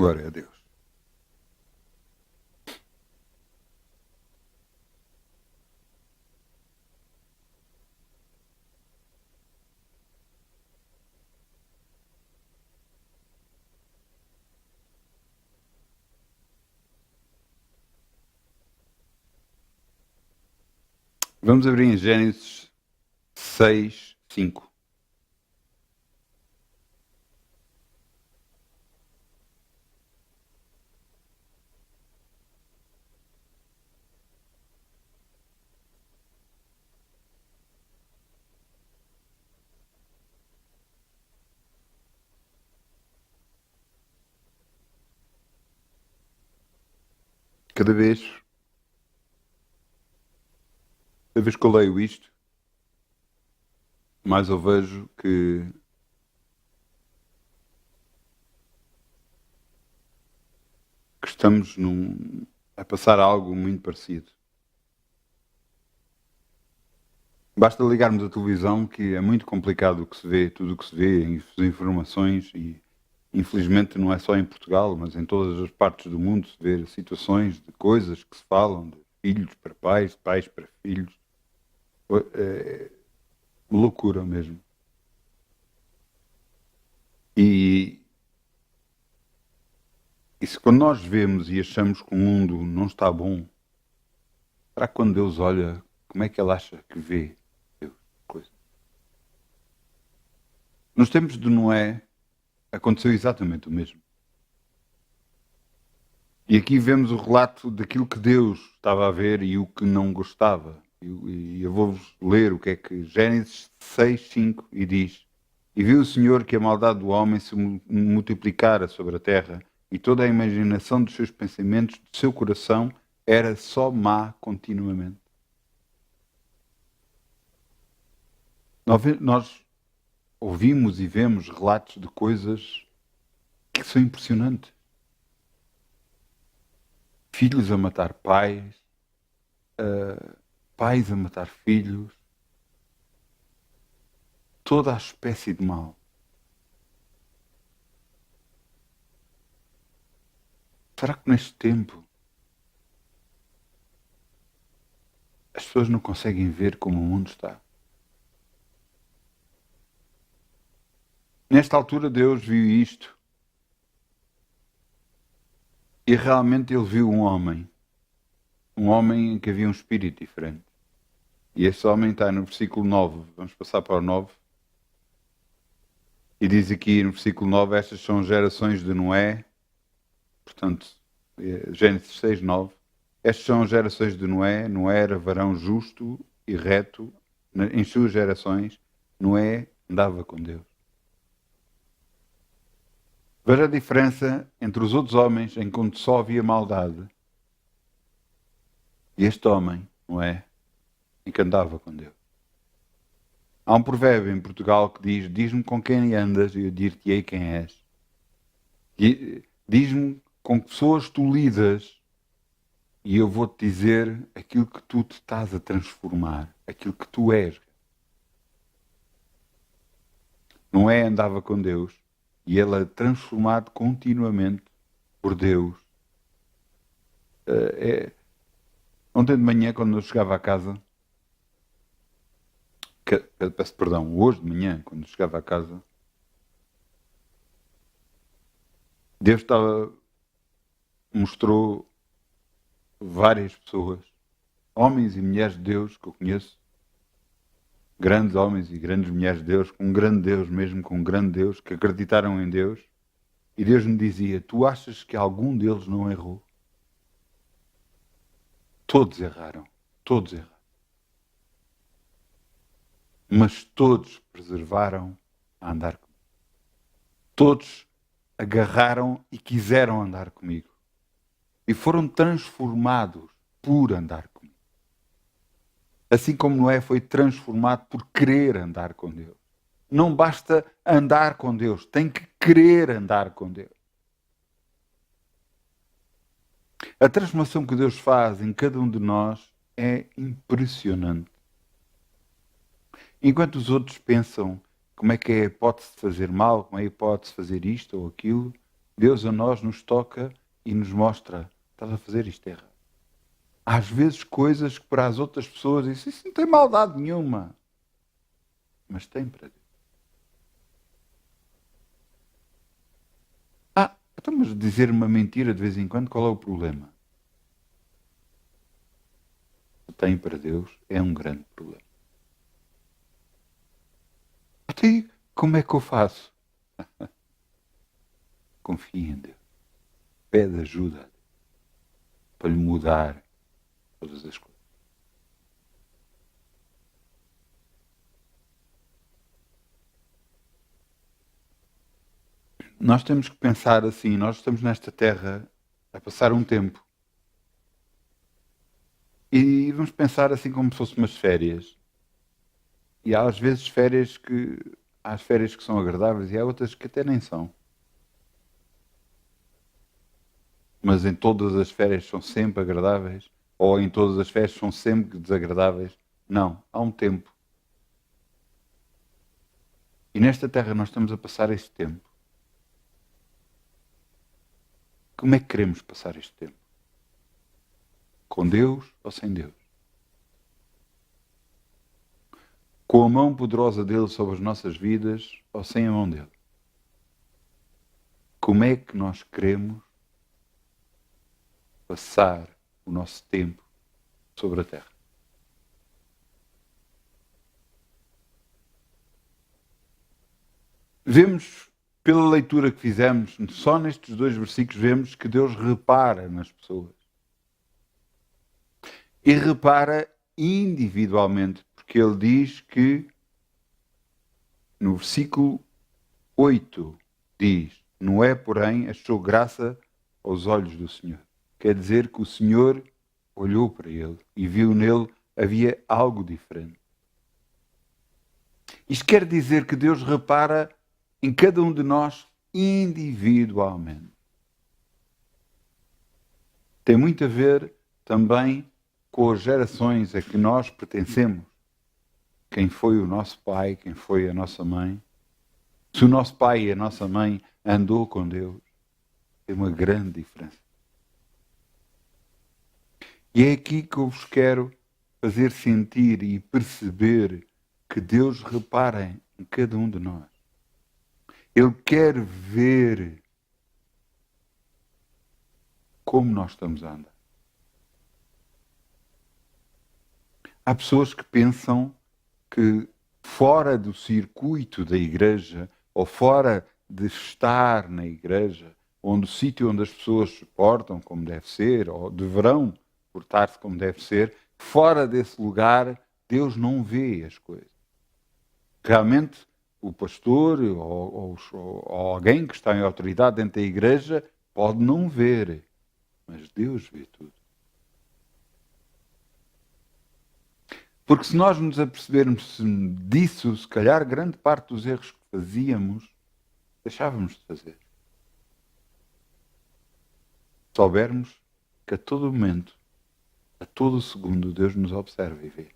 Glória a Deus. Vamos abrir em Gênesis 6, 5. Cada vez que eu leio isto, mais eu vejo que estamos a passar algo muito parecido. Basta ligarmos a televisão, que é muito complicado o que se vê, tudo o que se vê, as informações, e infelizmente não é só em Portugal, mas em todas as partes do mundo se vê situações de coisas que se falam, de filhos para pais, pais para filhos. É loucura mesmo. E se quando nós vemos e achamos que o mundo não está bom, será que quando Deus olha, como é que Ele acha que vê Deus? Coisa? Nos tempos de Noé, aconteceu exatamente o mesmo. E aqui vemos o relato daquilo que Deus estava a ver e o que não gostava. E eu vou-vos ler o que é que Gênesis 6, 5 e diz: E viu o Senhor que a maldade do homem se multiplicara sobre a terra, e toda a imaginação dos seus pensamentos, do seu coração, era só má continuamente. Nós ouvimos e vemos relatos de coisas que são impressionantes. Filhos a matar pais, pais a matar filhos, toda a espécie de mal. Será que neste tempo as pessoas não conseguem ver como o mundo está? Nesta altura Deus viu isto e realmente Ele viu um homem em que havia um espírito diferente. E esse homem está no versículo 9, vamos passar para o 9. E diz aqui no versículo 9, estas são gerações de Noé, portanto, Gênesis 6, 9. Estas são as gerações de Noé. Noé era varão justo e reto em suas gerações. Noé andava com Deus. Veja a diferença entre os outros homens em que só havia maldade e este homem, Noé, em que andava com Deus. Há um provérbio em Portugal que diz: diz-me com quem andas e eu dir-te-ei quem és. Diz-me com que pessoas tu lidas e eu vou-te dizer aquilo que tu te estás a transformar, aquilo que tu és. Noé andava com Deus e ele é transformado continuamente por Deus. Ontem de manhã, quando eu chegava a casa, peço perdão, hoje de manhã, quando eu chegava a casa, Deus mostrou várias pessoas, homens e mulheres de Deus que eu conheço, grandes homens e grandes mulheres de Deus, com um grande Deus mesmo, com um grande Deus, que acreditaram em Deus, e Deus me dizia: tu achas que algum deles não errou? Todos erraram, todos erraram. Mas todos preservaram a andar comigo. Todos agarraram e quiseram andar comigo. E foram transformados por andar comigo. Assim como Noé foi transformado por querer andar com Deus. Não basta andar com Deus, tem que querer andar com Deus. A transformação que Deus faz em cada um de nós é impressionante. Enquanto os outros pensam como é que é a hipótese de fazer mal, como é a hipótese de fazer isto ou aquilo, Deus a nós nos toca e nos mostra: estás a fazer isto errado. Às vezes coisas que para as outras pessoas dizem, isso não tem maldade nenhuma. Mas tem para Deus. Então, mas dizer uma mentira de vez em quando, qual é o problema? Tem para Deus é um grande problema. Até como é que eu faço? Confie em Deus. Pede ajuda para lhe mudar todas as coisas. Nós temos que pensar assim, nós estamos nesta terra a passar um tempo. E vamos pensar assim como se fossem umas férias. E há às vezes férias que... Há as férias que são agradáveis e há outras que até nem são. Mas em todas as férias são sempre agradáveis? Ou em todas as férias são sempre desagradáveis? Não, há um tempo. E nesta terra nós estamos a passar este tempo. Como é que queremos passar este tempo? Com Deus ou sem Deus? Com a mão poderosa dele sobre as nossas vidas ou sem a mão dele? Como é que nós queremos passar o nosso tempo sobre a terra? Vemos, pela leitura que fizemos, só nestes 2 versículos, vemos que Deus repara nas pessoas. E repara individualmente, porque ele diz que, no versículo 8, diz: Noé, porém, achou graça aos olhos do Senhor. Quer dizer que o Senhor olhou para ele e viu nele havia algo diferente. Isto quer dizer que Deus repara em cada um de nós individualmente. Tem muito a ver também com as gerações a que nós pertencemos. Quem foi o nosso pai, quem foi a nossa mãe. Se o nosso pai e a nossa mãe andou com Deus, tem uma grande diferença. E é aqui que eu vos quero fazer sentir e perceber que Deus repara em cada um de nós. Ele quer ver como nós estamos a andar. Há pessoas que pensam que fora do circuito da igreja ou fora de estar na igreja, onde o sítio onde as pessoas se portam como deve ser, ou deverão portar-se como deve ser, fora desse lugar, Deus não vê as coisas. Realmente, o pastor ou alguém que está em autoridade dentro da igreja pode não ver, mas Deus vê tudo. Porque se nós nos apercebermos disso, se calhar grande parte dos erros que fazíamos, deixávamos de fazer. Soubermos que a todo momento, a todo segundo, Deus nos observa e vê.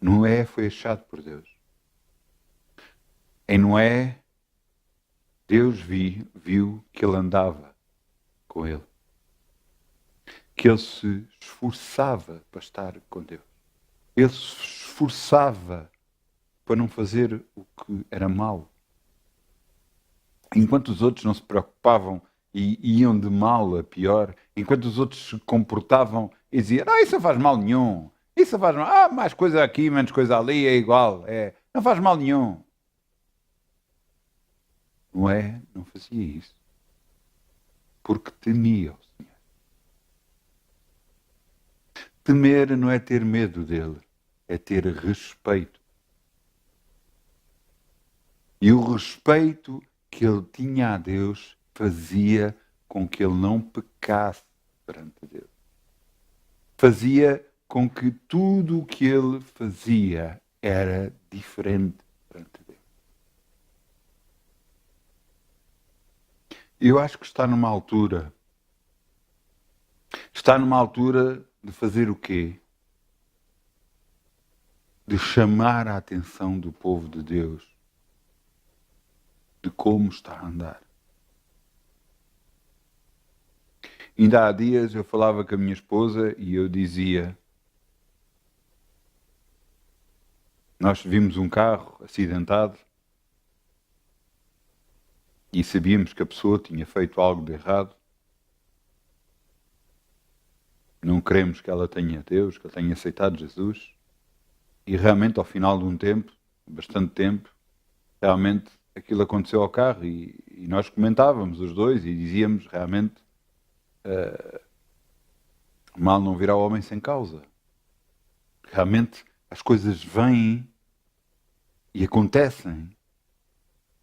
Noé foi achado por Deus. Em Noé, Deus viu que ele andava com ele. Que ele se esforçava para estar com Deus. Ele se esforçava para não fazer o que era mau. Enquanto os outros não se preocupavam e iam de mal a pior, enquanto os outros se comportavam e diziam, isso não faz mal nenhum, isso faz mal, mais coisa aqui, menos coisa ali, é igual, não faz mal nenhum. Noé não fazia isso, porque temia o Senhor. Temer não é ter medo dele, é ter respeito. E o respeito que ele tinha a Deus fazia com que ele não pecasse perante Deus. Fazia com que tudo o que ele fazia era diferente perante Deus. Eu acho que está numa altura de fazer o quê? De chamar a atenção do povo de Deus de como está a andar. Ainda há dias eu falava com a minha esposa e eu dizia: nós vimos um carro acidentado e sabíamos que a pessoa tinha feito algo de errado. Não queremos que ela tenha Deus, que ela tenha aceitado Jesus. E realmente, ao final de um tempo, bastante tempo, realmente aquilo aconteceu ao carro e nós comentávamos os dois e dizíamos realmente mal não virá o homem sem causa. Realmente as coisas vêm e acontecem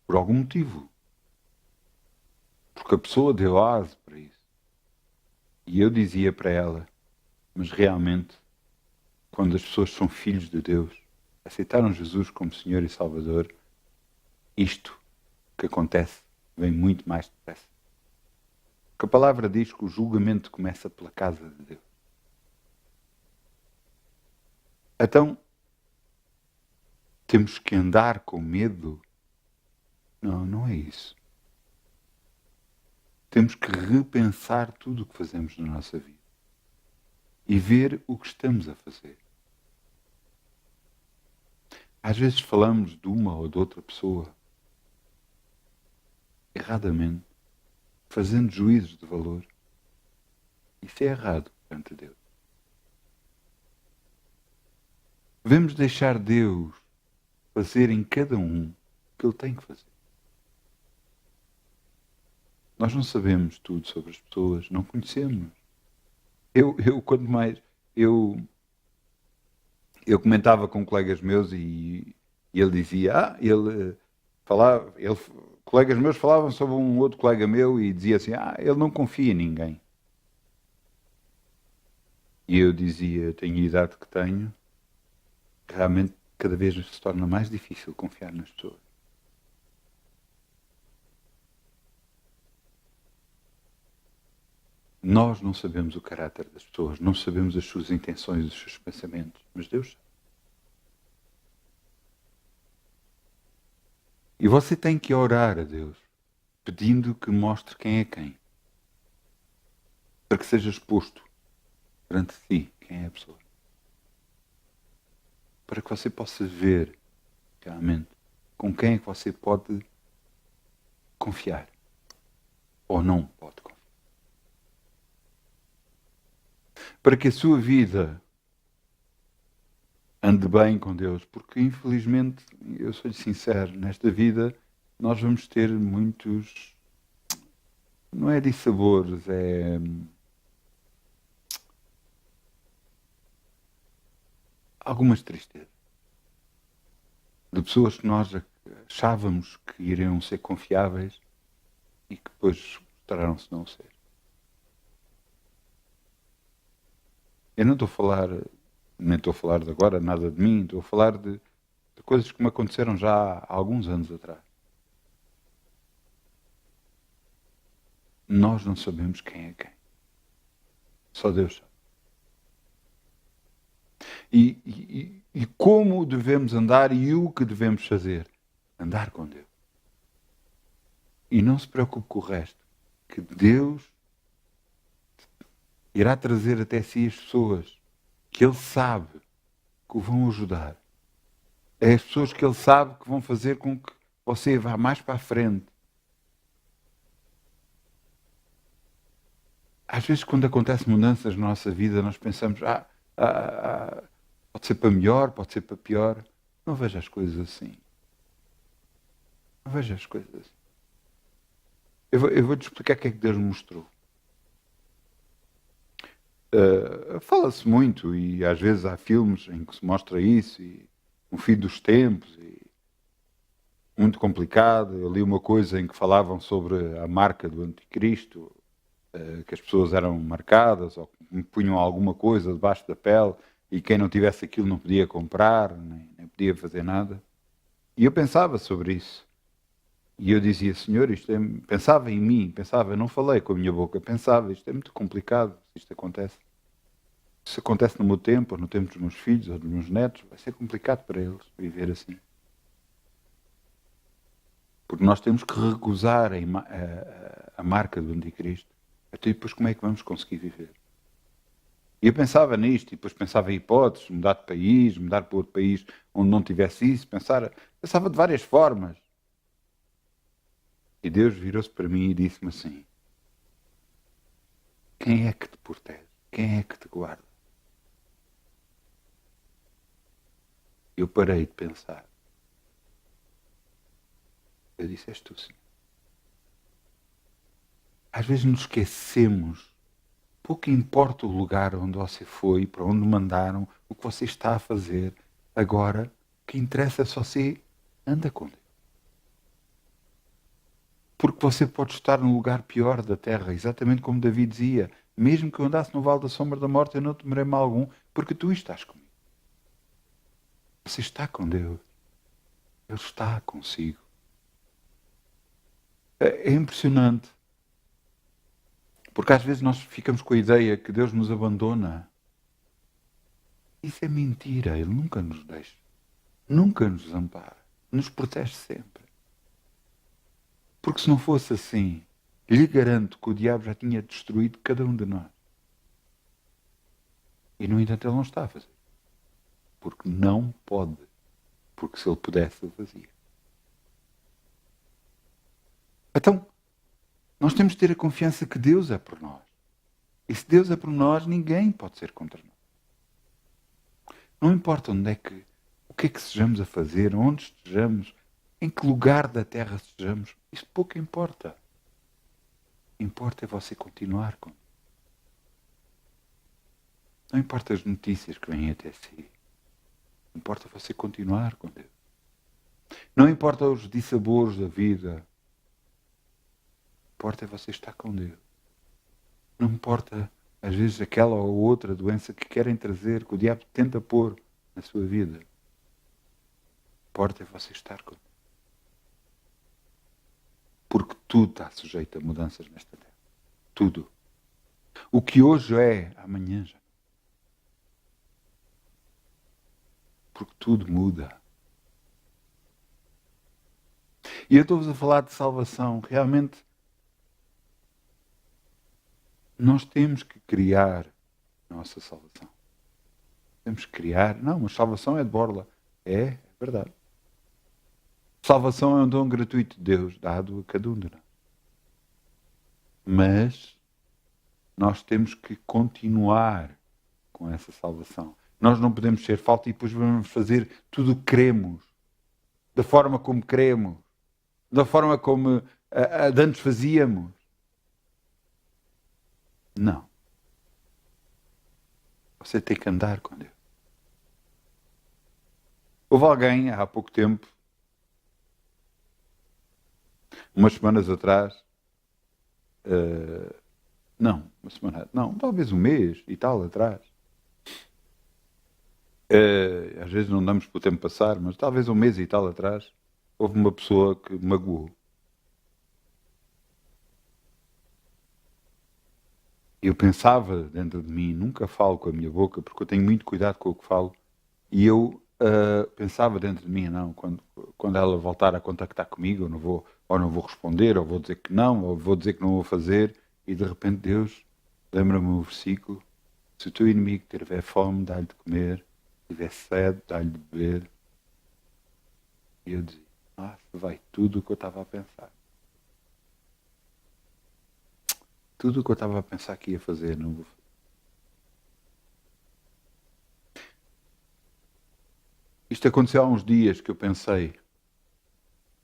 por algum motivo. Porque a pessoa deu asa para isso. E eu dizia para ela, mas realmente, quando as pessoas são filhos de Deus, aceitaram Jesus como Senhor e Salvador, isto que acontece vem muito mais depressa. Porque a palavra diz que o julgamento começa pela casa de Deus. Então, temos que andar com medo? Não, não é isso. Temos que repensar tudo o que fazemos na nossa vida e ver o que estamos a fazer. Às vezes falamos de uma ou de outra pessoa erradamente, fazendo juízos de valor. Isso é errado perante Deus. Devemos deixar Deus fazer em cada um o que Ele tem que fazer. Nós não sabemos tudo sobre as pessoas, não conhecemos. Quanto mais, eu comentava com colegas meus e ele dizia, colegas meus falavam sobre um outro colega meu e dizia assim, ele não confia em ninguém. E eu dizia, tenho a idade que tenho, realmente cada vez se torna mais difícil confiar nas pessoas. Nós não sabemos o caráter das pessoas, não sabemos as suas intenções, os seus pensamentos, mas Deus sabe. E você tem que orar a Deus, pedindo que mostre quem é quem. Para que seja exposto perante si quem é a pessoa. Para que você possa ver realmente com quem é que você pode confiar. Ou não pode confiar. Para que a sua vida ande bem com Deus, porque infelizmente, eu sou-lhe sincero, nesta vida nós vamos ter muitos, não é dissabores, é algumas tristezas. De pessoas que nós achávamos que iriam ser confiáveis e que depois mostraram-se não ser. Eu não estou a falar, nem estou a falar de agora nada de mim, estou a falar de coisas que me aconteceram já há alguns anos atrás. Nós não sabemos quem é quem. Só Deus sabe. E como devemos andar e o que devemos fazer? Andar com Deus. E não se preocupe com o resto, que Deus irá trazer até si as pessoas que Ele sabe que o vão ajudar. É as pessoas que Ele sabe que vão fazer com que você vá mais para a frente. Às vezes, quando acontecem mudanças na nossa vida, nós pensamos, pode ser para melhor, pode ser para pior. Não veja as coisas assim. Não veja as coisas assim. Eu vou-te explicar o que é que Deus me mostrou. Fala-se muito e às vezes há filmes em que se mostra isso e o fim dos tempos e muito complicado. Eu li uma coisa em que falavam sobre a marca do anticristo, que as pessoas eram marcadas ou punham alguma coisa debaixo da pele e quem não tivesse aquilo não podia comprar, nem podia fazer nada. E eu pensava sobre isso. E eu dizia, Senhor, pensava em mim, eu não falei com a minha boca, pensava, isto é muito complicado, se isto acontece. Se acontece no meu tempo, ou no tempo dos meus filhos, ou dos meus netos, vai ser complicado para eles viver assim. Porque nós temos que recusar a marca do anticristo. Então, e depois como é que vamos conseguir viver? E eu pensava nisto, e depois pensava em hipóteses, mudar de país, mudar para outro país onde não tivesse isso, pensava de várias formas. E Deus virou-se para mim e disse-me assim: quem é que te protege? Quem é que te guarda? Eu parei de pensar. Eu disse: és tu, Senhor. Às vezes nos esquecemos. Pouco importa o lugar onde você foi, para onde mandaram, o que você está a fazer. Agora, o que interessa é só você anda com Deus. Porque você pode estar no lugar pior da terra, exatamente como Davi dizia: mesmo que eu andasse no vale da sombra da morte, eu não temerei mal algum, porque tu estás comigo. Você está com Deus. Ele está consigo. É impressionante. Porque às vezes nós ficamos com a ideia que Deus nos abandona. Isso é mentira. Ele nunca nos deixa. Nunca nos ampara. Nos protege sempre. Porque se não fosse assim, lhe garanto que o diabo já tinha destruído cada um de nós. E no entanto ele não está a fazer. Porque não pode. Porque se ele pudesse, ele fazia. Então, nós temos de ter a confiança que Deus é por nós. E se Deus é por nós, ninguém pode ser contra nós. Não importa o que é que sejamos a fazer, onde estejamos, em que lugar da terra estejamos, isso pouco importa. Importa é você continuar com Deus. Não importa as notícias que vêm até si. Importa você continuar com Deus. Não importa os dissabores da vida. Importa é você estar com Deus. Não importa, às vezes, aquela ou outra doença que querem trazer, que o diabo tenta pôr na sua vida. Importa é você estar com Deus. Porque tudo está sujeito a mudanças nesta terra. Tudo. O que hoje é, amanhã já. Porque tudo muda. E eu estou-vos a falar de salvação. Realmente, nós temos que criar a nossa salvação. Temos que criar. Não, mas salvação é de borla. É verdade. Salvação é um dom gratuito de Deus, dado a cada um de nós. Mas nós temos que continuar com essa salvação. Nós não podemos ser falta e depois vamos fazer tudo o que queremos, da forma como queremos, da forma como antes fazíamos. Não. Você tem que andar com Deus. Houve alguém, há pouco tempo, umas semanas atrás, talvez um mês e tal atrás. Às vezes não damos para o tempo passar, mas talvez um mês e tal atrás, houve uma pessoa que me magoou. Eu pensava dentro de mim, nunca falo com a minha boca, porque eu tenho muito cuidado com o que falo, e eu pensava dentro de mim, não, quando ela voltar a contactar comigo, eu não vou responder, ou vou dizer que não, ou vou dizer que não vou fazer, e de repente Deus lembra-me o versículo: se o teu inimigo tiver fome, dá-lhe de comer, se tiver sede, dá-lhe de beber. E eu dizia: vai tudo o que eu estava a pensar. Tudo o que eu estava a pensar que ia fazer, não vou fazer. Isto aconteceu há uns dias que eu pensei.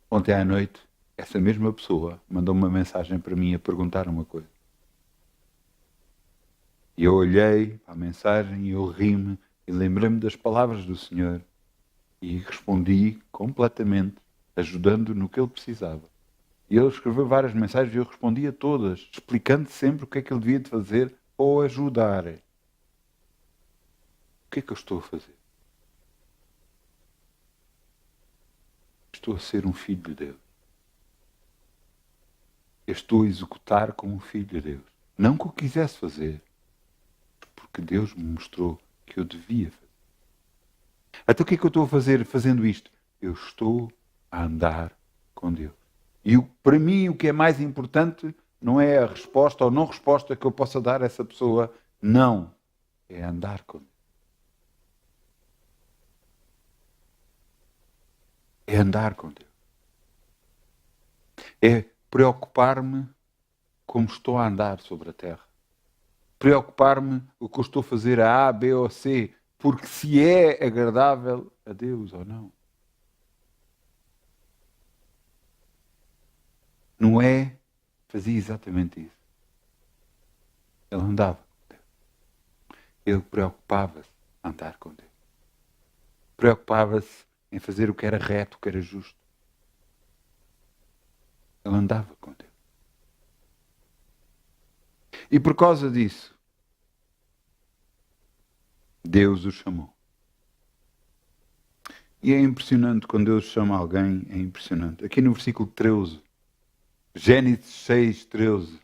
Ontem à noite, essa mesma pessoa mandou uma mensagem para mim a perguntar uma coisa. E eu olhei para a mensagem e eu ri-me e lembrei-me das palavras do Senhor e respondi completamente, ajudando no que ele precisava. E ele escreveu várias mensagens e eu respondi a todas, explicando sempre o que é que ele devia de fazer ou ajudar. O que é que eu estou a fazer? Estou a ser um filho de Deus. Eu estou a executar como um filho de Deus. Não que eu quisesse fazer, porque Deus me mostrou que eu devia fazer. Então o que é que eu estou a fazer fazendo isto? Eu estou a andar com Deus. E para mim o que é mais importante não é a resposta ou não resposta que eu possa dar a essa pessoa. Não. É andar com Deus. É andar com Deus. É preocupar-me como estou a andar sobre a terra. Preocupar-me o que eu estou a fazer a A, B ou C, porque se é agradável a Deus ou não. Noé fazia exatamente isso. Ele andava com Deus. Ele preocupava-se em andar com Deus. Preocupava-se em fazer o que era reto, o que era justo. Ele andava com Deus. E por causa disso, Deus o chamou. E é impressionante quando Deus chama alguém, é impressionante. Aqui no versículo 13, Gênesis 6, 13,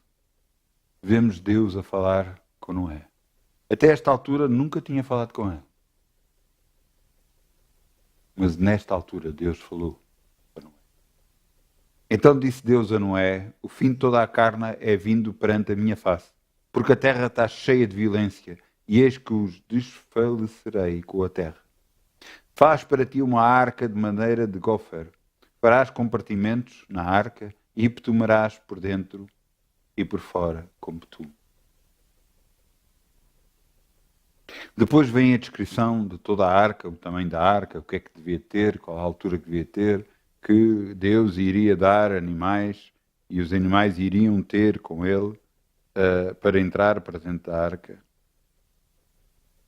vemos Deus a falar com Noé. Até esta altura nunca tinha falado com ele. Mas nesta altura Deus falou a Noé. Então disse Deus a Noé: o fim de toda a carne é vindo perante a minha face, porque a terra está cheia de violência, e eis que os desfalecerei com a terra. Faz para ti uma arca de madeira de gofer. Farás compartimentos na arca e betumarás por dentro e por fora com betume. Depois vem a descrição de toda a arca, o tamanho da arca, o que é que devia ter, qual a altura que devia ter, que Deus iria dar animais e os animais iriam ter com ele para entrar para dentro da arca.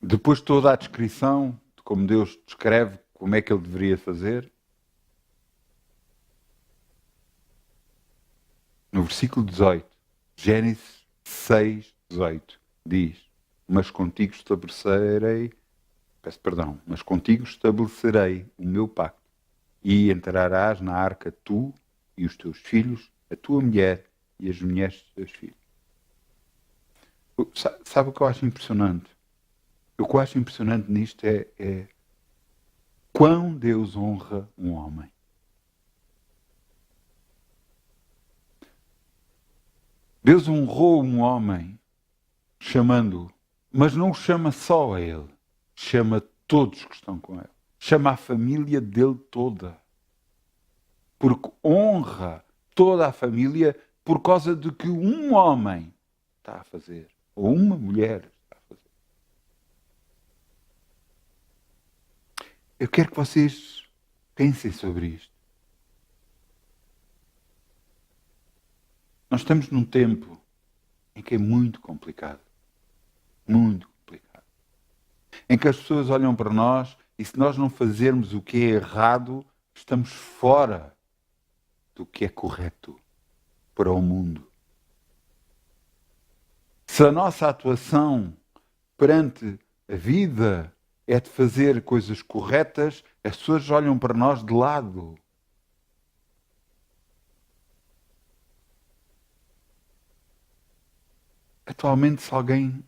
Depois toda a descrição de como Deus descreve como é que ele deveria fazer. No versículo 18, Gênesis 6, 18, diz: mas contigo estabelecerei o meu pacto, e entrarás na arca tu e os teus filhos, a tua mulher e as mulheres dos teus filhos. Sabe o que eu acho impressionante? O que eu acho impressionante nisto é quão Deus honra um homem. Deus honrou um homem chamando-o, mas não o chama só a ele, chama todos que estão com ele, chama a família dele toda, porque honra toda a família por causa de que um homem está a fazer, ou uma mulher está a fazer. Eu quero que vocês pensem sobre isto. Nós estamos num tempo em que é muito complicado. Muito complicado. Em que as pessoas olham para nós e se nós não fazermos o que é errado, estamos fora do que é correto para o mundo. Se a nossa atuação perante a vida é de fazer coisas corretas, as pessoas olham para nós de lado. Atualmente, se alguém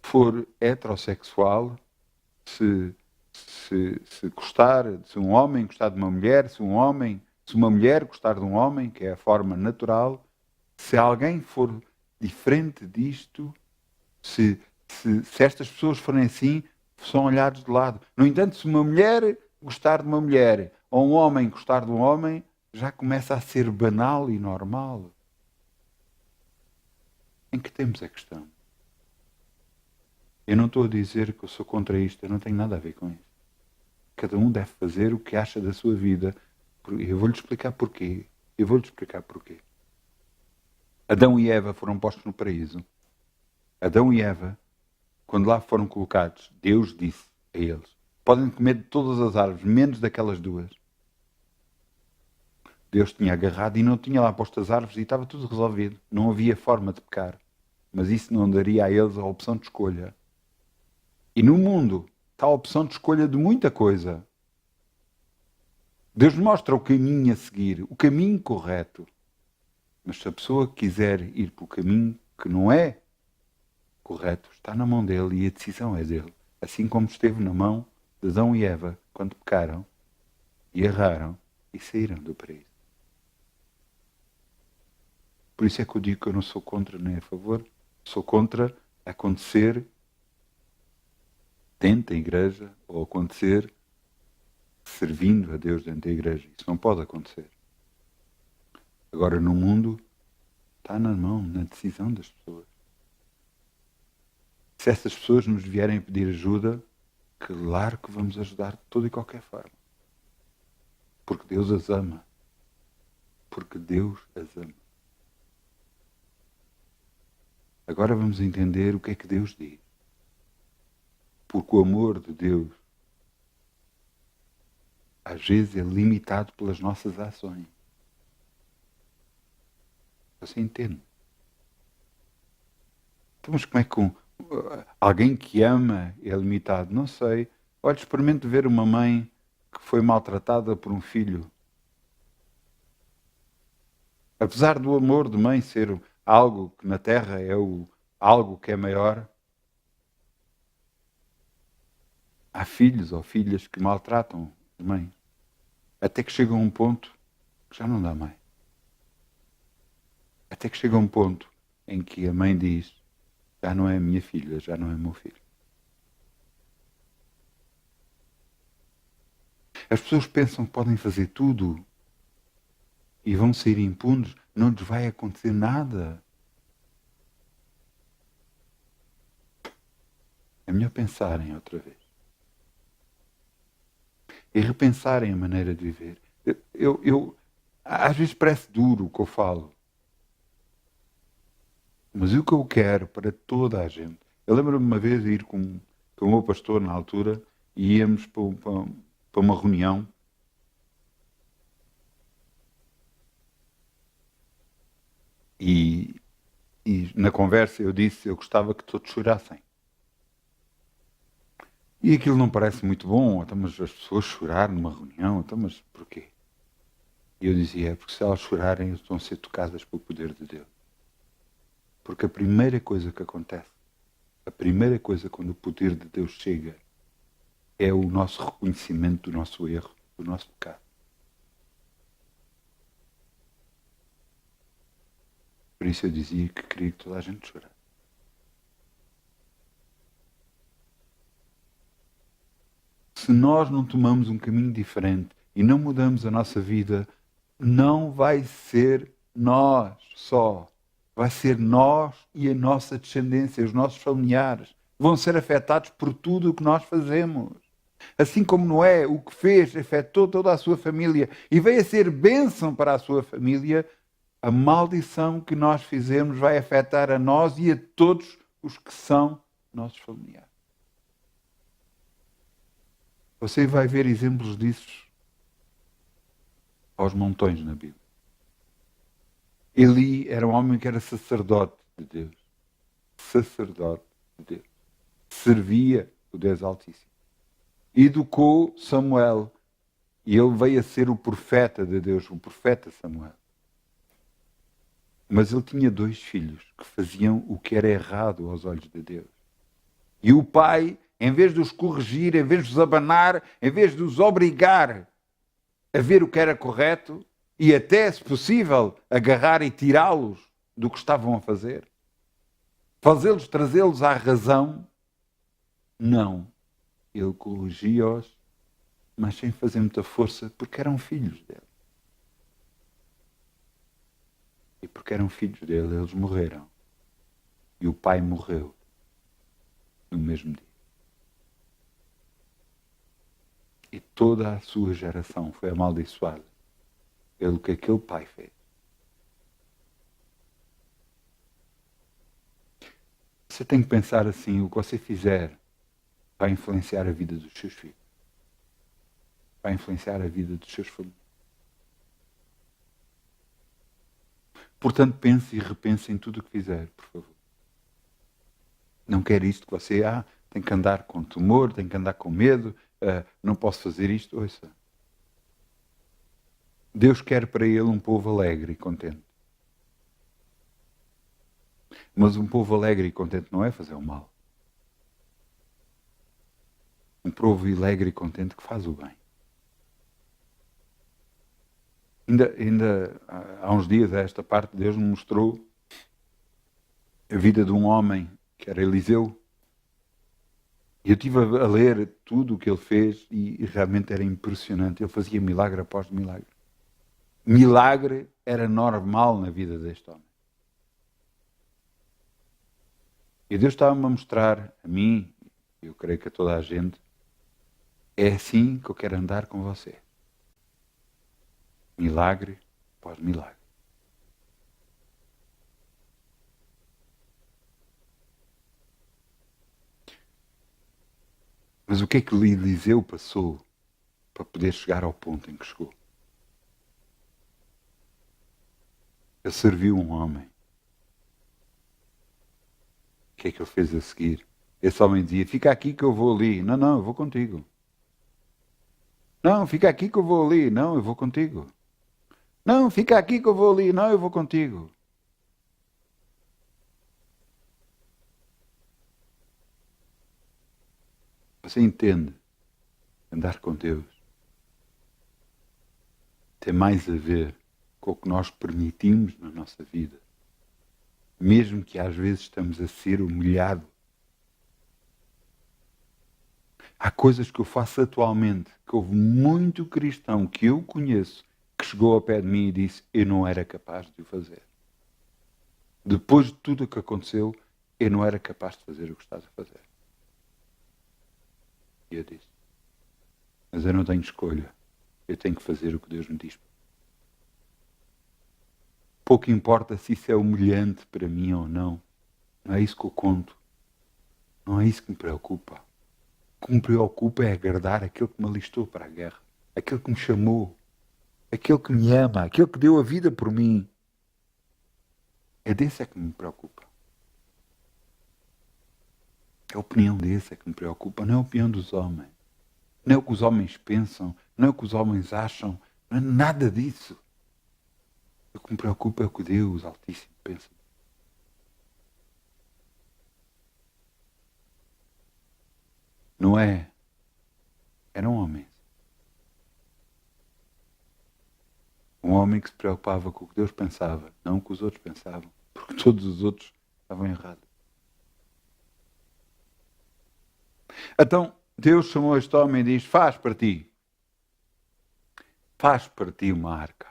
for heterossexual, se gostar, se um homem gostar de uma mulher, se uma mulher gostar de um homem, que é a forma natural, se alguém for diferente disto, se estas pessoas forem assim, são olhados de lado. No entanto, se uma mulher gostar de uma mulher, ou um homem gostar de um homem, já começa a ser banal e normal. Em que temos a questão? Eu não estou a dizer que eu sou contra isto, eu não tenho nada a ver com isso. Cada um deve fazer o que acha da sua vida. Eu vou-lhe explicar porquê. Adão e Eva foram postos no paraíso. Adão e Eva, quando lá foram colocados, Deus disse a eles: podem comer de todas as árvores, menos daquelas duas. Deus tinha agarrado e não tinha lá posto as árvores e estava tudo resolvido. Não havia forma de pecar. Mas isso não daria a eles a opção de escolha. E no mundo está a opção de escolha de muita coisa. Deus mostra o caminho a seguir, o caminho correto. Mas se a pessoa quiser ir pelo caminho que não é correto, está na mão dele e a decisão é dele. Assim como esteve na mão de Adão e Eva quando pecaram e erraram. e saíram do paraíso. Por isso é que eu digo que eu não sou contra nem a favor, sou contra acontecer dentro da igreja ou acontecer servindo a Deus dentro da igreja. Isso não pode acontecer. Agora, no mundo, está na mão, na decisão das pessoas. Se essas pessoas nos vierem pedir ajuda, claro que vamos ajudar de toda e qualquer forma. Porque Deus as ama. Porque Deus as ama. Agora vamos entender o que é que Deus diz. Porque o amor de Deus às vezes é limitado pelas nossas ações. Você entende? Então, mas como é que alguém que ama é limitado? Não sei. Olha, experimente ver uma mãe que foi maltratada por um filho. Apesar do amor de mãe ser algo que na Terra é algo que é maior, há filhos ou filhas que maltratam a mãe. Até que chega a um ponto que já não dá mais. Até que chega a um ponto em que a mãe diz: já não é a minha filha, já não é meu filho. As pessoas pensam que podem fazer tudo e vão sair impunes, não lhes vai acontecer nada. É melhor pensarem outra vez. E repensarem a maneira de viver. Às vezes parece duro o que eu falo. Mas o que eu quero para toda a gente. Eu lembro-me uma vez de ir com o meu pastor na altura e íamos para uma reunião. E na conversa eu disse eu gostava que todos chorassem. E aquilo não parece muito bom, então, mas as pessoas chorar numa reunião, então, mas porquê? E eu dizia, é porque se elas chorarem, elas vão ser tocadas pelo poder de Deus. Porque a primeira coisa que acontece, a primeira coisa quando o poder de Deus chega, é o nosso reconhecimento do nosso erro, do nosso pecado. Por isso eu dizia que queria que toda a gente chorasse. Se nós não tomamos um caminho diferente e não mudamos a nossa vida, não vai ser nós só. Vai ser nós e a nossa descendência, os nossos familiares. Vão ser afetados por tudo o que nós fazemos. Assim como Noé, o que fez, afetou toda a sua família e veio a ser bênção para a sua família, a maldição que nós fizemos vai afetar a nós e a todos os que são nossos familiares. Você vai ver exemplos disso aos montões na Bíblia. Eli era um homem que era sacerdote de Deus. Sacerdote de Deus. Servia o Deus Altíssimo. Educou Samuel. E ele veio a ser o profeta de Deus, o profeta Samuel. Mas ele tinha 2 filhos que faziam o que era errado aos olhos de Deus. E o pai, em vez de os corrigir, em vez de os abanar, em vez de os obrigar a ver o que era correto e até, se possível, agarrar e tirá-los do que estavam a fazer, fazê-los, trazê-los à razão, não. Ele corrigia-os, mas sem fazer muita força, porque eram filhos dele. E porque eram filhos dele, eles morreram. E o pai morreu no mesmo dia. E toda a sua geração foi amaldiçoada pelo que aquele pai fez. Você tem que pensar assim, o que você fizer vai influenciar a vida dos seus filhos. Vai influenciar a vida dos seus familiares. Portanto, pense e repense em tudo o que fizer, por favor. Não quer isto que você, tem que andar com temor, tem que andar com medo, não posso fazer isto. Ouça. Deus quer para ele um povo alegre e contente. Mas um povo alegre e contente não é fazer o mal. Um povo alegre e contente que faz o bem. Ainda há uns dias, a esta parte, Deus me mostrou a vida de um homem que era Eliseu. E eu estive a ler tudo o que ele fez e realmente era impressionante. Ele fazia milagre após milagre. Milagre era normal na vida deste homem. E Deus estava-me a mostrar a mim, eu creio que a toda a gente, é assim que eu quero andar com você. Milagre após milagre. Mas o que é que Eliseu passou para poder chegar ao ponto em que chegou? Ele serviu um homem. O que é que ele fez a seguir? Esse homem dizia, fica aqui que eu vou ali. Não, não, eu vou contigo. Não, fica aqui que eu vou ali. Não, eu vou contigo. Não, fica aqui que eu vou ali. Não, eu vou contigo. Você entende? Andar com Deus tem mais a ver com o que nós permitimos na nossa vida. Mesmo que às vezes estamos a ser humilhados. Há coisas que eu faço atualmente, que houve muito cristão que eu conheço, que chegou ao pé de mim e disse, eu não era capaz de o fazer. Depois de tudo o que aconteceu, eu não era capaz de fazer o que estás a fazer. E eu disse, mas eu não tenho escolha. Eu tenho que fazer o que Deus me diz. Pouco importa se isso é humilhante para mim ou não. Não é isso que eu conto. Não é isso que me preocupa. O que me preocupa é agradar aquele que me alistou para a guerra. Aquele que me chamou. Aquele que me ama. Aquele que deu a vida por mim. É desse é que me preocupa. É a opinião desse é que me preocupa. Não é a opinião dos homens. Não é o que os homens pensam. Não é o que os homens acham. Não é nada disso. O que me preocupa é o que Deus Altíssimo pensa. Não é? Eram homens. Um homem que se preocupava com o que Deus pensava, não com o que os outros pensavam. Porque todos os outros estavam errados. Então, Deus chamou este homem e diz, faz para ti uma arca.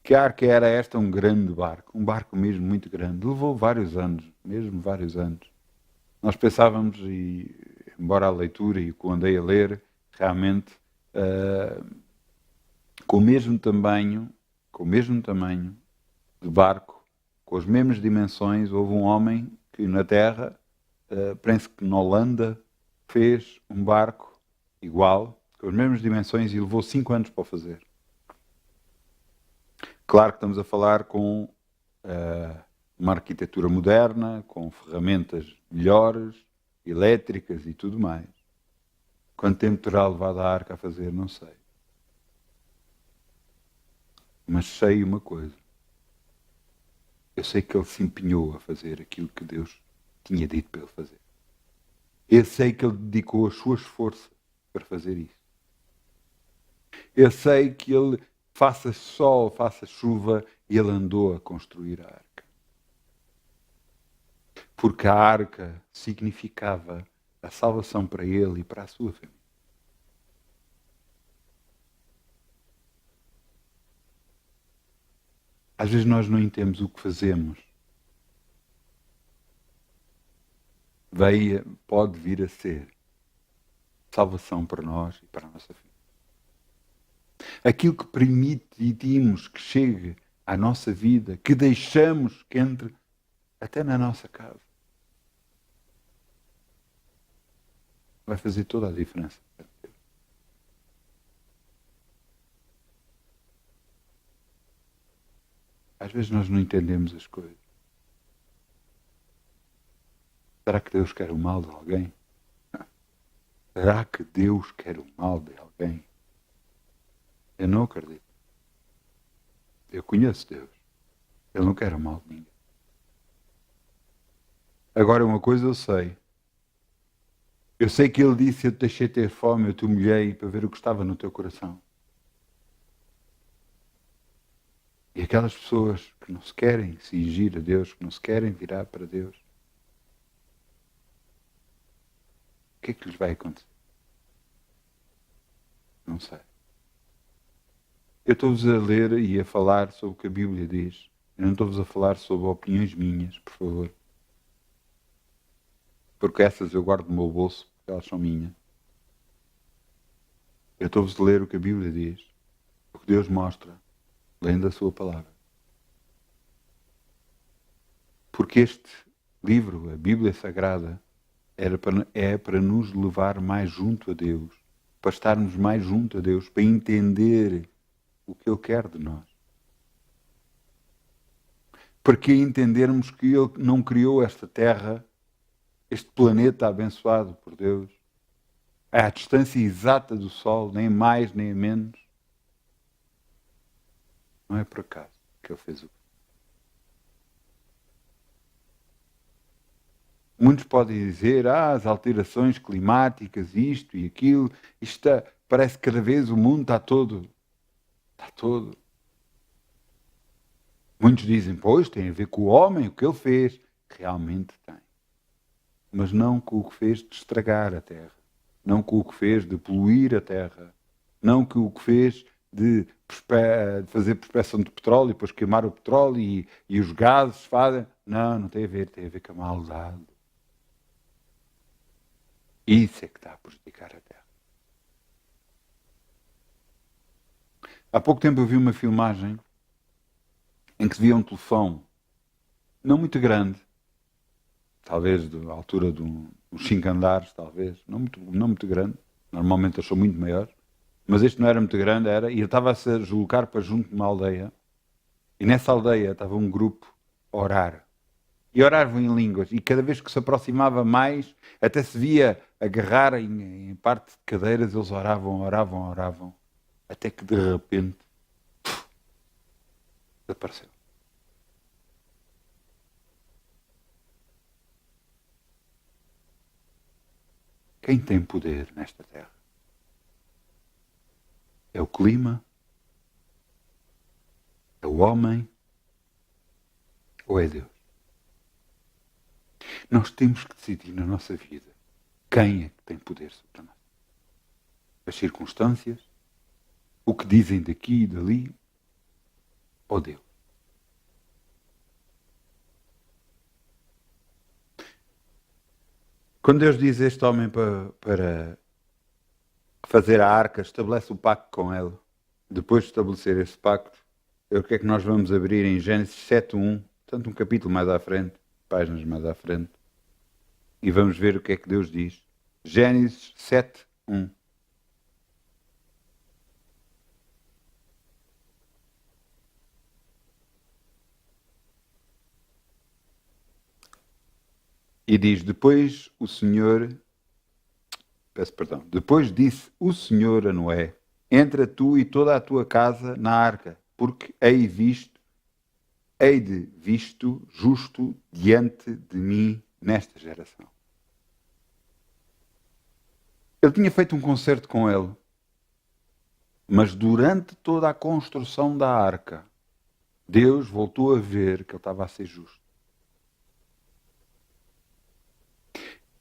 Que arca era esta? Um grande barco. Um barco mesmo muito grande. Levou vários anos, mesmo vários anos. Nós pensávamos, e embora a leitura e o que eu andei a ler, realmente, com o mesmo tamanho de barco, com as mesmas dimensões, houve um homem que na Terra, penso que na Holanda, fez um barco igual, com as mesmas dimensões e levou 5 anos para o fazer. Claro que estamos a falar com uma arquitetura moderna, com ferramentas melhores, elétricas e tudo mais. Quanto tempo terá levado a arca a fazer, não sei. Mas sei uma coisa. Eu sei que ele se empenhou a fazer aquilo que Deus tinha dito para ele fazer. Eu sei que ele dedicou as suas forças para fazer isso. Eu sei que ele, faça sol, faça chuva, ele andou a construir a arca. Porque a arca significava a salvação para ele e para a sua família. Às vezes nós não entendemos o que fazemos. Pode vir a ser salvação para nós e para a nossa família. Aquilo que permitimos que chegue à nossa vida, que deixamos que entre até na nossa casa, vai fazer toda a diferença. Às vezes nós não entendemos as coisas. Será que Deus quer o mal de alguém? Será que Deus quer o mal de alguém? Eu não acredito. Eu conheço Deus. Ele não quer o mal de ninguém. Agora, uma coisa eu sei. Eu sei que Ele disse, eu te deixei ter fome, eu te humilhei para ver o que estava no teu coração. aquelas pessoas que não se querem cingir a Deus, que não se querem virar para Deus, o que é que lhes vai acontecer? Não sei. Eu estou-vos a ler e a falar sobre o que a Bíblia diz. Eu não estou-vos a falar sobre opiniões minhas, por favor. Porque essas eu guardo no meu bolso, porque elas são minhas. Eu estou-vos a ler o que a Bíblia diz, o que Deus mostra, lendo a sua palavra. Porque este livro, a Bíblia Sagrada, é para nos levar mais junto a Deus, para estarmos mais junto a Deus, para entender o que Ele quer de nós. Para que entendermos que Ele não criou esta terra, este planeta abençoado por Deus, à distância exata do Sol, nem mais nem menos. Não é por acaso que Ele fez o que fez. Muitos podem dizer, as alterações climáticas, isto e aquilo, parece que cada vez o mundo está todo. Muitos dizem, pois, tem a ver com o homem, o que ele fez. Realmente tem. Mas não com o que fez de estragar a terra. Não com o que fez de poluir a terra. Não com o que fez de fazer prospeção de petróleo, depois queimar o petróleo e os gases fazem. Não tem a ver. Tem a ver com a maldade. Isso é que está a prejudicar a terra. Há pouco tempo eu vi uma filmagem em que se via um telefone, não muito grande, talvez da altura de uns 5 andares, talvez, não muito grande, normalmente eles são muito maiores, mas este não era muito grande, e estava-se a deslocar para junto de uma aldeia, e nessa aldeia estava um grupo a orar. E oravam em línguas, e cada vez que se aproximava mais, até se via agarrar em parte de cadeiras, eles oravam, até que de repente desapareceu. Quem tem poder nesta terra? É o clima? É o homem? Ou é Deus? Nós temos que decidir na nossa vida quem é que tem poder sobre nós. As circunstâncias? O que dizem daqui e dali? Ou Deus? Quando Deus diz a este homem para fazer a arca, estabelece o pacto com ele. Depois de estabelecer esse pacto, o que é que nós vamos abrir em Gênesis 7:1, portanto um capítulo mais à frente, páginas mais à frente, e vamos ver o que é que Deus diz. Gênesis 7:1. E diz, depois disse o Senhor a Noé, entra tu e toda a tua casa na arca, porque hei de visto justo diante de mim nesta geração. Ele tinha feito um concerto com ele, mas durante toda a construção da arca, Deus voltou a ver que ele estava a ser justo.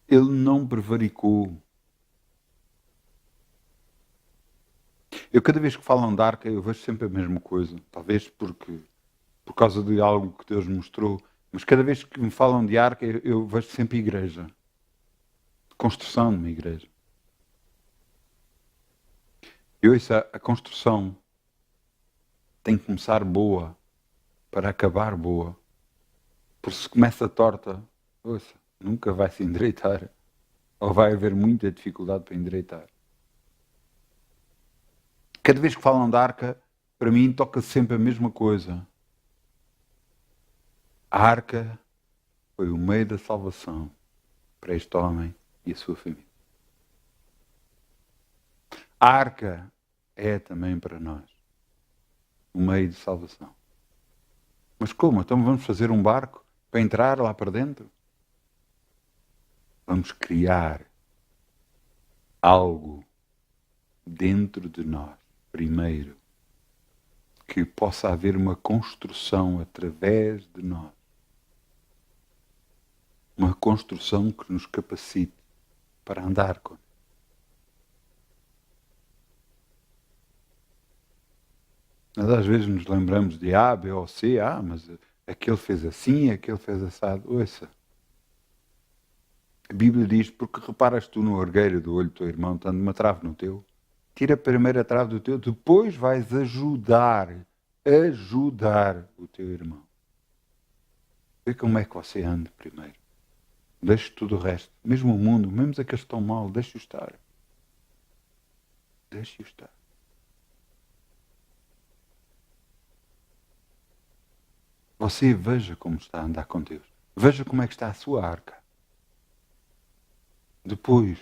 Ele não prevaricou. Eu cada vez que falam da arca, eu vejo sempre a mesma coisa. Talvez por causa de algo que Deus mostrou. Mas cada vez que me falam de arca, eu vejo sempre igreja. Construção de uma igreja. E ouça, a construção tem que começar boa para acabar boa. Porque se começa torta, ouça, nunca vai se endireitar. Ou vai haver muita dificuldade para endireitar. Cada vez que falam da arca, para mim toca sempre a mesma coisa. A arca foi o meio da salvação para este homem e a sua família. A arca é também para nós o meio de salvação. Mas como? Então vamos fazer um barco para entrar lá para dentro? Vamos criar algo dentro de nós, primeiro, que que possa haver uma construção através de nós. Uma construção que nos capacite para andar com Deus. Nós às vezes nos lembramos de A, B ou C, mas aquele fez assim, aquele fez assado. Ouça. A Bíblia diz, porque reparas tu no argueiro do olho do teu irmão, estando uma trave no teu, tira a primeira trave do teu, depois vais ajudar o teu irmão. Vê como é que você anda primeiro. Deixe tudo o resto, mesmo o mundo, mesmo aqueles que estão mal, deixe-o estar. Deixe-o estar. Você veja como está a andar com Deus. Veja como é que está a sua arca. Depois,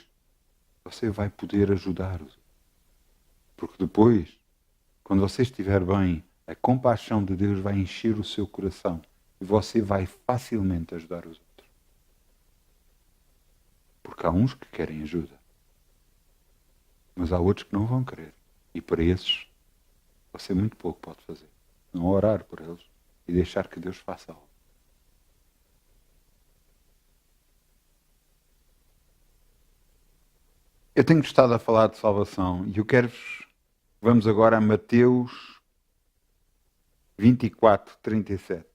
você vai poder ajudar-os. Porque depois, quando você estiver bem, a compaixão de Deus vai encher o seu coração. E você vai facilmente ajudar os outros. Porque há uns que querem ajuda. Mas há outros que não vão querer. E para esses, você muito pouco pode fazer. Não orar por eles e deixar que Deus faça algo. Eu tenho estado a falar de salvação e eu quero-vos... Vamos agora a Mateus 24, 37.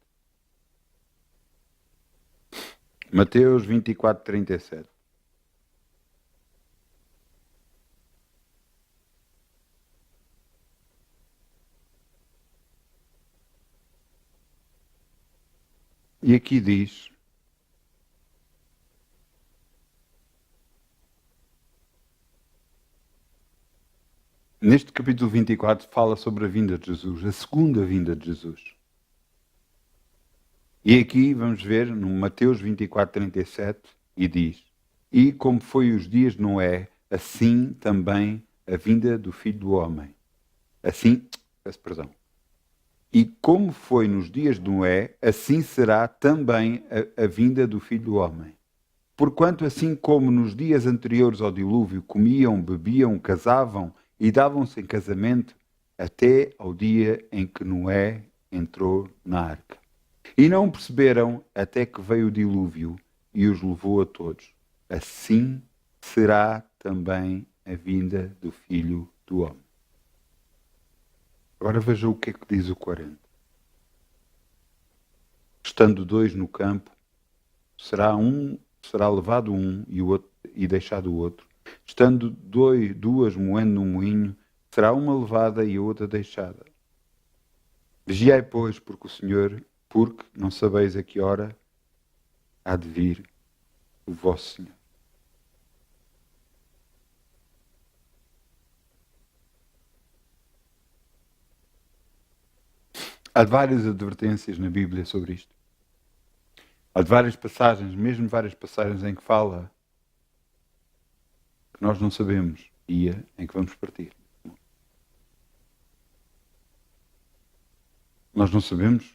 Mateus 24, 37. E aqui diz... Neste capítulo 24 fala sobre a vinda de Jesus, a segunda vinda de Jesus. E aqui vamos ver no Mateus 24, 37, e diz: E como foi os dias de Noé, assim também a vinda do Filho do Homem. E como foi nos dias de Noé, assim será também a vinda do Filho do Homem. Porquanto assim como nos dias anteriores ao dilúvio comiam, bebiam, casavam e davam-se em casamento, até ao dia em que Noé entrou na arca. E não perceberam até que veio o dilúvio e os levou a todos. Assim será também a vinda do Filho do Homem. Agora veja o que é que diz o 40. Estando dois no campo, será levado um e deixado o outro. Estando duas moendo no moinho, será uma levada e a outra deixada. Vigiai, pois, porque não sabeis a que hora há de vir o vosso Senhor. Há várias advertências na Bíblia sobre isto. Há várias passagens, mesmo várias passagens em que fala que nós não sabemos o dia em que vamos partir. Nós não sabemos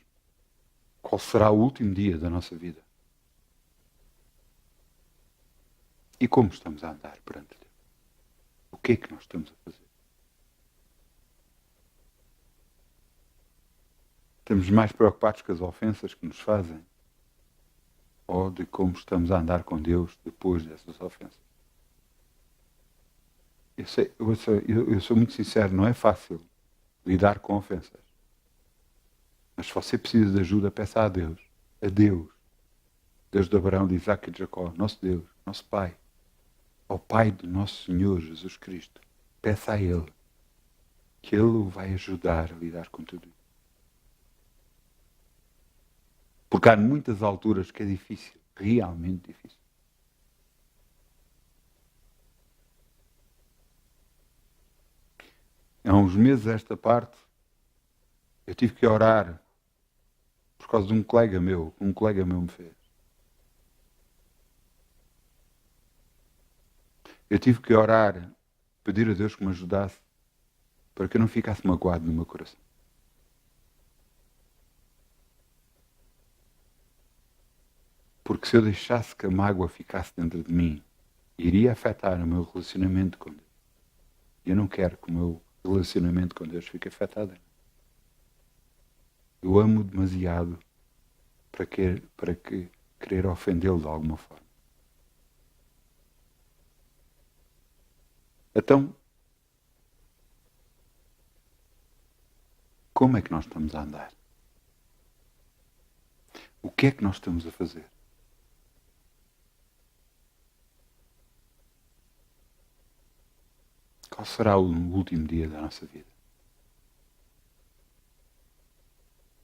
qual será o último dia da nossa vida. E como estamos a andar perante Deus? O que é que nós estamos a fazer? Estamos mais preocupados com as ofensas que nos fazem ou de como estamos a andar com Deus depois dessas ofensas? Eu sou muito sincero, não é fácil lidar com ofensas. Mas se você precisa de ajuda, peça a Deus. A Deus. Deus de Abraão, de Isaac e de Jacó. Nosso Deus, nosso Pai. Ao Pai do nosso Senhor Jesus Cristo. Peça a Ele. Que Ele o vai ajudar a lidar com tudo isso. Porque há muitas alturas que é difícil. Realmente difícil. Há uns meses esta parte, eu tive que orar por causa de um colega meu me fez. Eu tive que orar, pedir a Deus que me ajudasse para que eu não ficasse magoado no meu coração. Porque se eu deixasse que a mágoa ficasse dentro de mim, iria afetar o meu relacionamento com Deus. E eu não quero que o meu relacionamento com Deus fique afetado. Eu amo demasiado para querer ofendê-lo de alguma forma. Então, como é que nós estamos a andar? O que é que nós estamos a fazer? Qual será o último dia da nossa vida?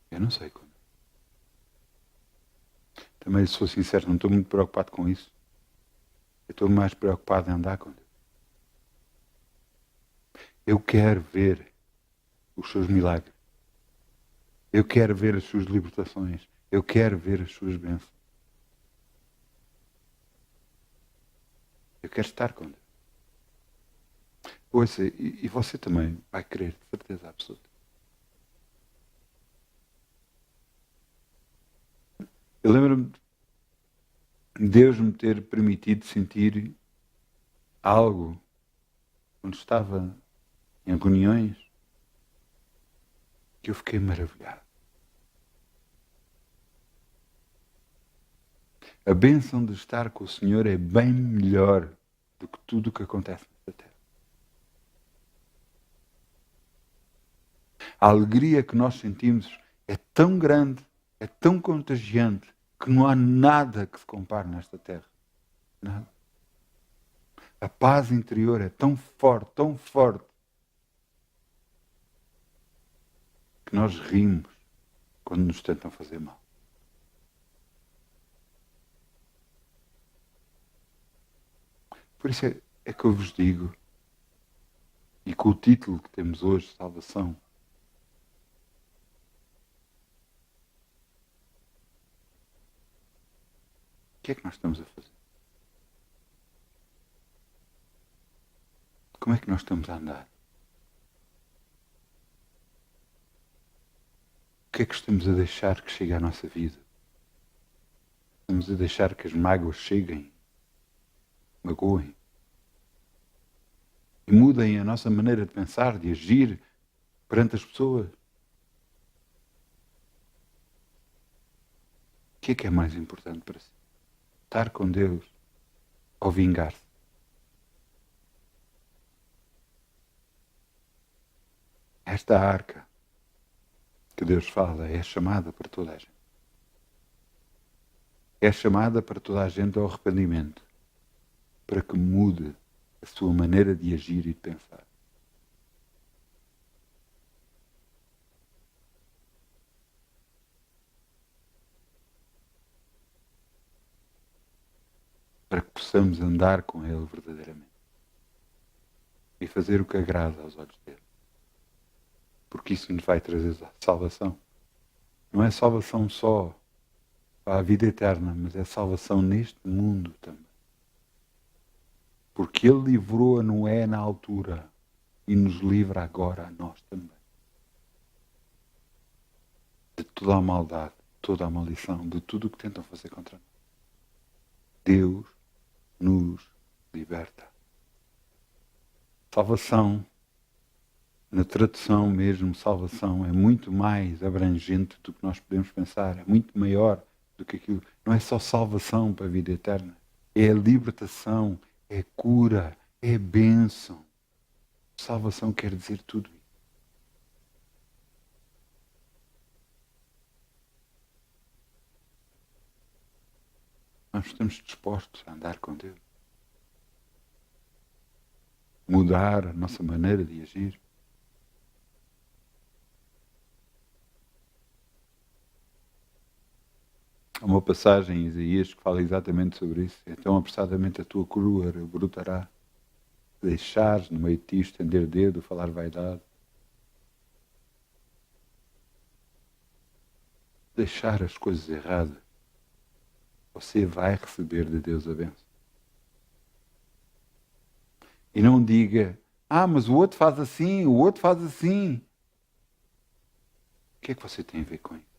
Eu não sei quando. Também, se sou sincero, não estou muito preocupado com isso. Eu estou mais preocupado em andar com Deus. Eu quero ver os seus milagres. Eu quero ver as suas libertações. Eu quero ver as suas bênçãos. Eu quero estar com Deus. Ouça, e você também vai querer, de certeza absoluta. Eu lembro-me de Deus me ter permitido sentir algo quando estava em reuniões que eu fiquei maravilhado. A bênção de estar com o Senhor é bem melhor do que tudo o que acontece nesta terra. A alegria que nós sentimos é tão grande, é tão contagiante, que não há nada que se compare nesta terra. Nada. A paz interior é tão forte, que nós rimos quando nos tentam fazer mal. Por isso é que eu vos digo, e com o título que temos hoje, Salvação, o que é que nós estamos a fazer? Como é que nós estamos a andar? O que é que estamos a deixar que chegue à nossa vida? Estamos a deixar que as mágoas cheguem, magoem, e mudem a nossa maneira de pensar, de agir perante as pessoas? O que é mais importante para si? Estar com Deus ou vingar-se? Esta arca que Deus fala é chamada para toda a gente. É chamada para toda a gente ao arrependimento, para que mude a sua maneira de agir e de pensar. Para que possamos andar com Ele verdadeiramente e fazer o que agrada aos olhos dele. Porque isso nos vai trazer salvação. Não é salvação só para a vida eterna, mas é salvação neste mundo também. Porque Ele livrou a Noé na altura e nos livra agora a nós também. De toda a maldade, toda a maldição, de tudo o que tentam fazer contra nós. Deus nos liberta. Salvação, na tradução mesmo, salvação é muito mais abrangente do que nós podemos pensar, é muito maior do que aquilo. Não é só salvação para a vida eterna, é a libertação, é cura, é bênção. Salvação quer dizer tudo isso. Nós estamos dispostos a andar com Deus. Mudar a nossa maneira de agir. Há uma passagem em Isaías que fala exatamente sobre isso. Então apressadamente a tua crua brotará. Deixares no meio de ti estender dedo, falar vaidade. Deixar as coisas erradas. Você vai receber de Deus a bênção. E não diga, mas o outro faz assim, o outro faz assim. O que é que você tem a ver com isso?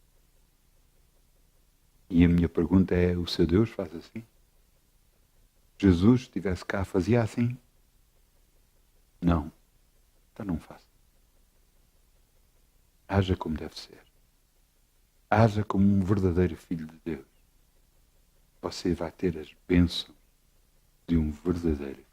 E a minha pergunta é, o seu Deus faz assim? Jesus estivesse cá, fazia assim? Não. Então não faça. Haja como deve ser. haja como um verdadeiro filho de Deus. Você vai ter as bênçãos de um verdadeiro